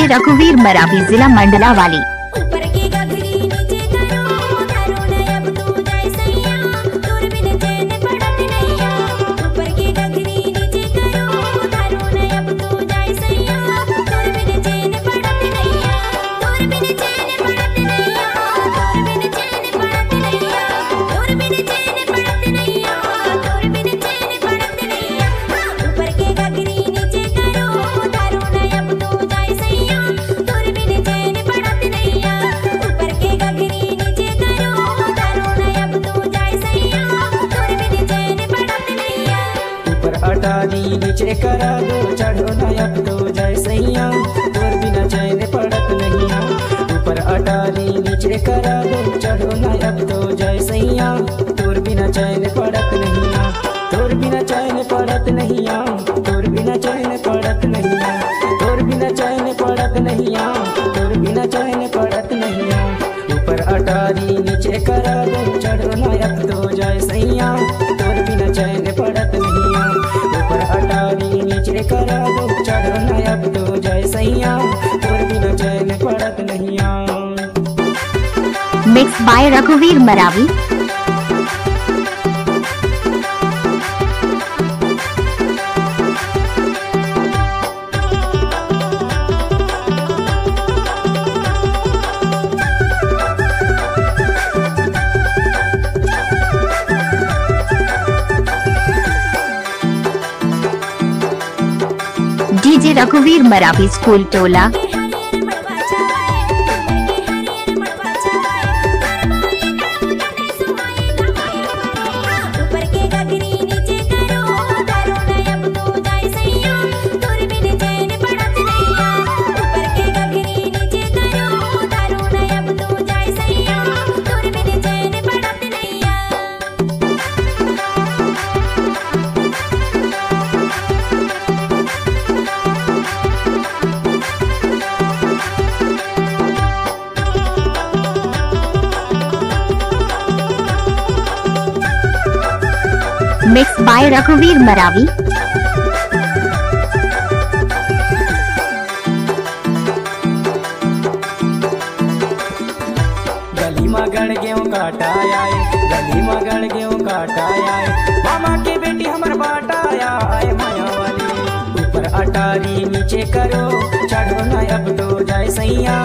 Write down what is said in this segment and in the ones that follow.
DJ रघुवीर मरावी, जिला मंडला वाली। अटारी नीचे करा दो, चढ़ो ना अब तो जय सैया, तोर बिना चैन पड़त नहीं। ऊपर अटारी नीचे करा दो, चढ़ो ना अब तो जय सैया, तोर बिना चैन पड़त नहीं। तोर बिना चैन पड़त नहीं, तोर बिना चैन पड़त नहीं, तोर बिना चैन पड़त नहीं, तोर बिना चैन पड़त नहीं। ऊपर अटारी नीचे करा दो, चढ़ो ना अब तो जय सैया, तोर बिना चैन पड़त नहीं। ऊपर अटारी नीचे करा दो, चढ़ो ना अब तो जय सैया, तोर बिना चैन पड़त नहीं। मिक्स बाय रघुवीर मरावी। डीजे रघुवीर मरावी, स्कूल टोला। मिक्स बाय रघुवीर मरावी। गली मगन गेहूँ काटाया, गली मगन गेहूँ काटाया, मामा की बेटी हमर बाटाया आए माया वाली। ऊपर अटारी नीचे करो, चढ़ो ना अब तो जय सैया,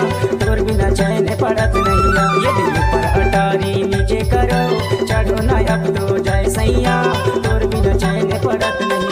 तोर बिना चैन पड़त नहीं। ये ऊपर अटारी नीचे करो, चढ़ो ना अब तो जय सैया, तोर बिना चैन पड़त नहीं।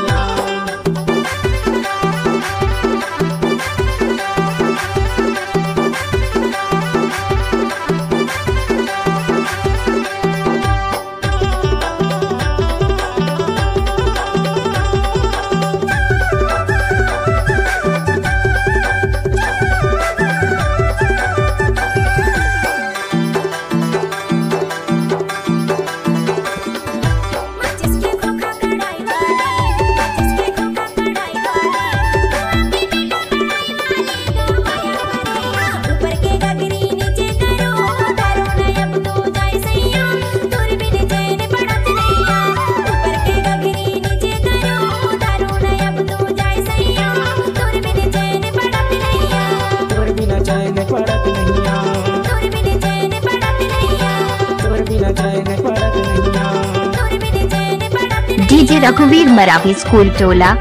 डीजे रघुवीर मरावी, स्कूल टोला।